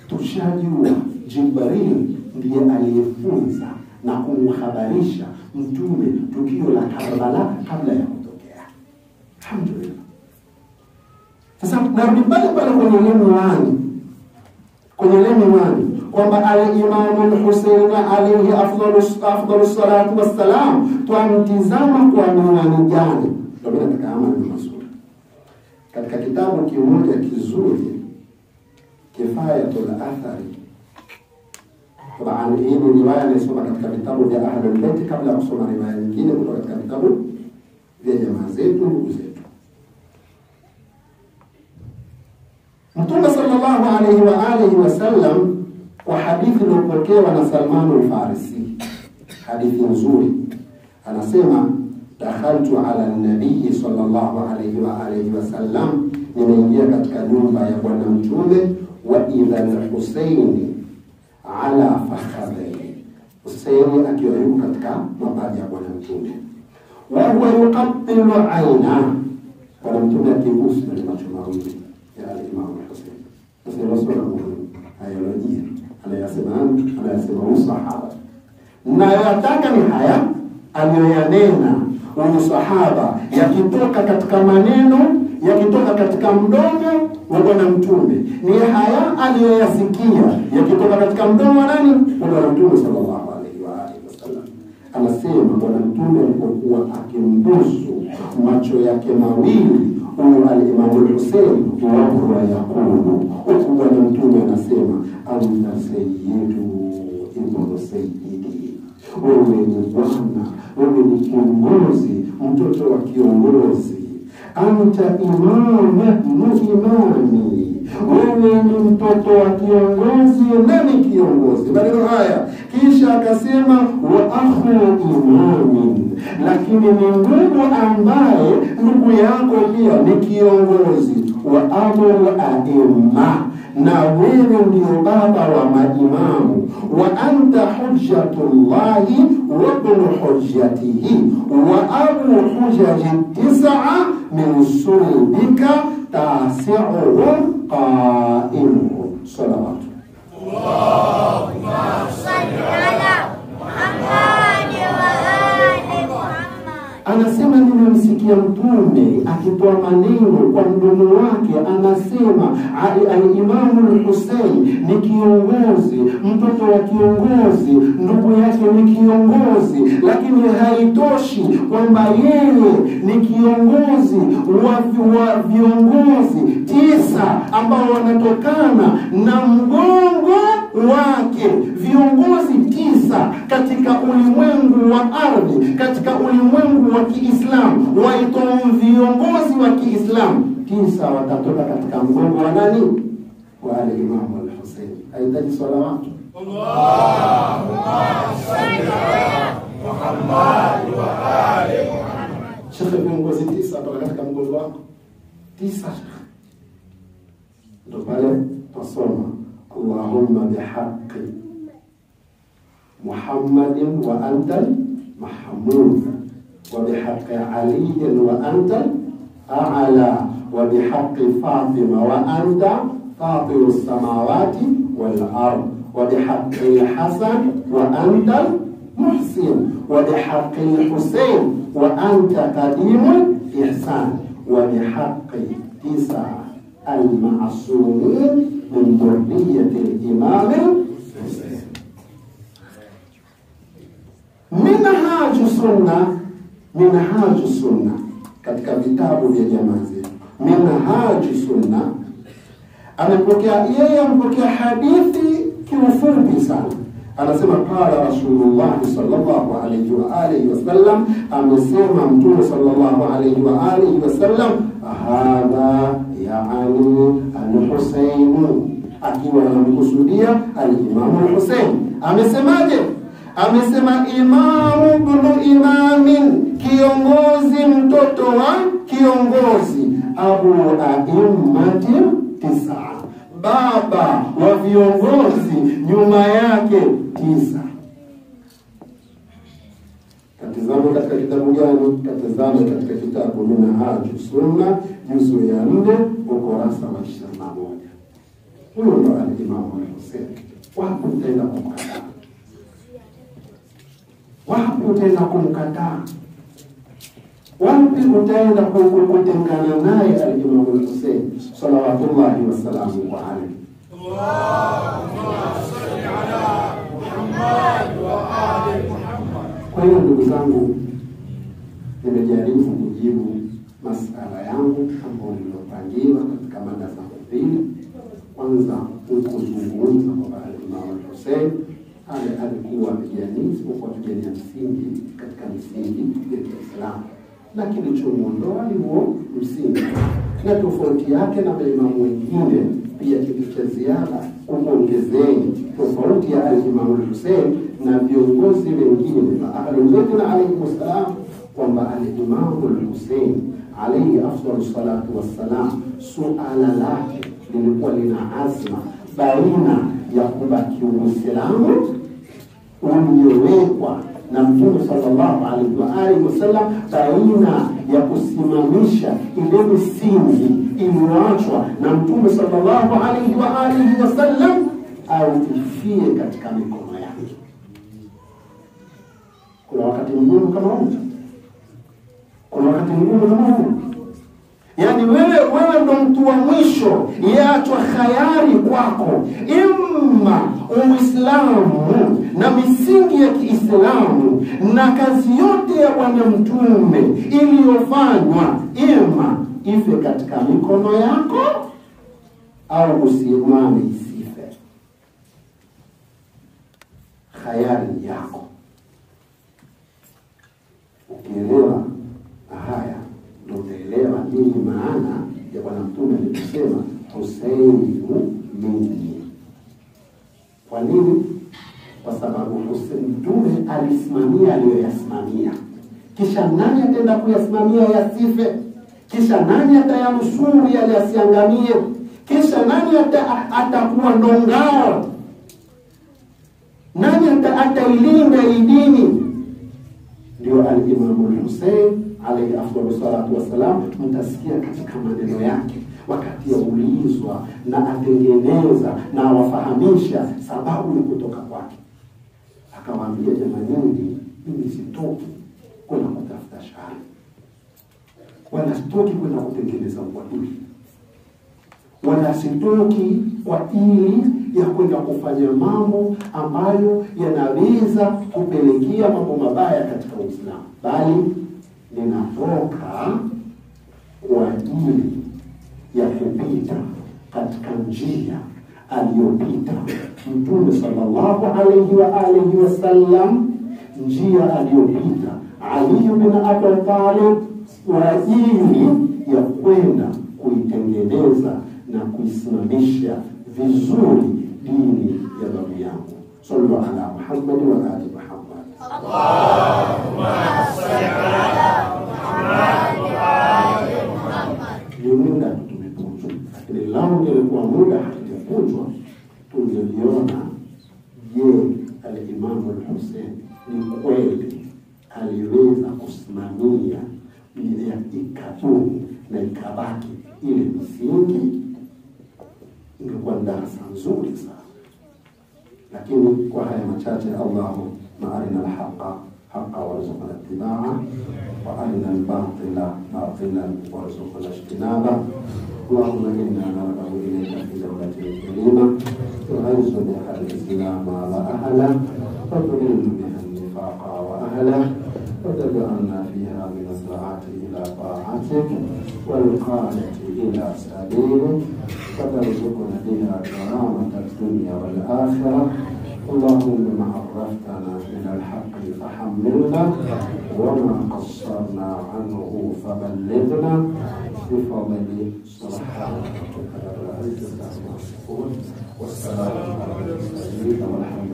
S1: Tushajua Jibril ndiye aliyefunza na kumhabarisha Mtume tukio la Karbala kabla ya kutokea. Alhamdulillah. Sasa narudi pale kwenye lemiwani kwamba al-Imam al-Hussein alayhi afdalus salatu wassalam tuamtizama kwa miwani gani? Ndio mimi nataka amali mazuri. Katika kitabu kimoja kizuri Kifayatul Athari, طبعا hii ni riwaya inasoma katika vitabu vya Ahlul Bayt kabla ya kusoma riwaya nyingine kutoka katika vitabu vya jamaa zetu, ndugu zetu. Mtume sallallahu alayhi wa alihi wasallam kwa hadithi iliyopokewa na Salman al-Farisi, hadithi nzuri, anasema dakhaltu ala an-nabii sallallahu alayhi wa alihi wasallam, nimeingia katika nyumba ya bwana Mtume, wa idha al-Husayn ala fakhadhi, Husayn akiwa yuko katika mapaja ya bwana Mtume, wa huwa yuqabbilu aina, bwana Mtume akibusu na macho mawili ya al-Imam Husayn. Sasa Rasulullah hayalojia anayasema usahaba, na yataka ni haya aliyoyanena huyu sahaba, yakitoka katika maneno, yakitoka katika mdomo wa bwana Mtume, ni haya aliyoyasikia yakitoka katika mdomo wa nani? Wa bwana Mtume sallallahu alaihi wa alihi wasallam. Anasema bwana Mtume alipokuwa akimbusu macho yake mawili huyu al-Imam al-Hussein, wa huwa yaqulu, huku bwana Mtume anasema anta sayyidu ibn sayyidi, wewe ni bwana, wewe ni kiongozi, mtoto wa kiongozi. Anta imami, wewe ni mtoto wa kiongozi. Nani kiongozi? Maneno haya. Kisha akasema wa akhu imami, lakini ni ndugu ambaye ndugu yako pia ni kiongozi. Wa abu aimma, na wewe ndio baba wa maimamu. Wa anta hujjatullahi wa ibn hujjatihi wa abu hujaji tis'a min sulbika tasi'uhum qa'imuhum. Salawat.
S2: Allahumma salli ala Muhammad wa ali Muhammad.
S1: Anasema nimemsikia Mtume akitoa maneno kwa mdomo wake, anasema al-Imam al-Hussein ni kiongozi, mtoto wa kiongozi, ndugu yake ni kiongozi. Lakini haitoshi kwamba yeye ni kiongozi wa viongozi 9 ambao wanatokana na mgongo wake, viongozi 9 katika ulimwengu wa ardhi, katika ulimwengu wa Kiislamu, waitwa viongozi wa Kiislamu 9 watatoka katika mgongo wa nani? Wa al-Imam al-Hussein. Aidha salawatu.
S2: Allahumma salli ala Muhammad wa ali Muhammad.
S1: Shekhe, viongozi 9 toka katika mgongo wako 9. Ndio pale tusoma Allahumma bihaqqi Muhammadin wa anta mahmud, wa bihaqqi Ali wa anta a'la, wa bihaqqi Fatima wa anta fatiru samawati wal ard, wa bihaqqi Hasan wa anta muhsin, wa bihaqqi Husayn wa anta qadimul ihsan, wa bihaqqi 9 al-ma'sumin من ذرية الإمام الحسين. minhaju sunna katika vitabu vya jamaa zetu. Minhaju sunna amepokea hadithi kiufupi sana. Anasema qala Rasulullah sallallahu alayhi wa alihi wasallam, amesema Mtume sallallahu alayhi wa alihi wasallam, hadha yaani al-Husayn, akiwa anamkusudia al-Imam al-Husayn. Amesemaje? Amesema imamu ibn imamin, kiongozi mtoto wa kiongozi, abu a'immati 9, baba wa viongozi nyuma yake 9. Katazama katika kitabu gani? Katazama katika kitabu Minhaju Sunna, juzu ya 4, ukurasa wa 21. Huyo ndo al-Imam al-Husayn. Wapi utaenda kumkataa? Wapi utaenda kumkataa? Wapi utaenda kutengana naye al-Imam al-Husayn salawatullahi wasalamu alayhi? Allahumma salli ala Muhammad wa ali Muhammad. Kwa hiyo ndugu zangu, nimejaribu kujibu masala yangu ambayo niliyopangiwa katika mada zangu mbili. Kwanza kuzungumza kwa al-Imam al-Husayn alikuwa mjanizi kwa kujania msingi katika misingi ya Kiislamu, na kilichomuondoa ni huo msingi, na tofauti yake na maimamu wengine pia kitu cha ziada kuongezeni tofauti ya al-Imam al-Husayn na viongozi wengine wa Ahlul Bayt alayhi wasallam, kwamba al-Imam al-Husayn alayhi afdalus salatu wassalam, suala lake lilikuwa lina azma baina ya kubaki Uislamu uliowekwa na Mtume sallallahu alaihi wa alihi wasallam, baina ya kusimamisha ile misingi iliyoachwa na Mtume sallallahu alaihi wa alihi wasallam, au ifie katika mikono yake. Kuna wakati mgumu kama huu, kuna wakati mgumu kama huu. Yani wewe ndo mtu wa mwisho, yaachwa khayari kwako, imma Uislamu na misingi ya Kiislamu na kazi yote ya Bwana Mtume iliyofanywa, imma ife katika mikono yako au usimame isife. Khayari yako. Ukielewa haya ndio utaelewa nini maana ya Bwana Mtume aliposema Husayn minni. Kwa nini? Kwa sababu Mtume alisimamia aliyoyasimamia. Kisha nani ataenda kuyasimamia yasife? Kisha nani atayanusuru yale yasiangamie? Kisha nani atakuwa ndongao? Nani atailinda hii dini? Ndio al-Imam al-Husayn alayhi afdalus salatu wassalam. Mtasikia katika maneno yake wakati yaulizwa na atengeneza na wafahamisha sababu ni kutoka kwake, akawaambia, jamani, mimi sitoki kwenda kutafuta shari, wala sitoki kwenda kutengeneza uadui, wala sitoki kwa ili ya kwenda kufanya mambo ambayo yanaweza kupelekea mambo mabaya katika Uislamu, bali ninatoka kwa ajili ya kupita katika njia aliyopita Mtume sallallahu alayhi wa alihi wasallam, njia aliyopita Ali bin Abi Talib, kwa ajili ya kwenda kuitengeneza na kuisimamisha vizuri dini ya babu yangu. Sallu ala Muhammad wa ali Muhammad. Allahumma salli ala Muhammad wa ali Muhammad. Muda tumepunjwa, lakini lao nilikuwa muda hatujapunjwa, tungeliona je, al-Imam al-Husayn ni kweli aliweza kusimamia ile ikatuni na ikabaki ile misingi, ingekuwa darasa nzuri sana. Lakini kwa haya machache, Allahu ma'arina al-haqqa haqqa warzuqna ittiba'a wa arina al-batila batilan warzuqna ijtinaba. Allahumma inna narghabu ilayka fi dawlatin karima tu'izzu biha al-islam wa ahla wa tudillu biha an-nifaqa wa ahla وأهله، وتجعلنا فيها من الدعاة إلى طاعتك والقادة إلى سبيلك، وترزقنا بها كرامة الدنيا والآخرة. اللهم بما عرفتنا من الحق فحملنا، وما قصرنا عنه فبلغنا، بفضل سبحانك رب العزة عما يصفون، والسلام على المرسلين والحمد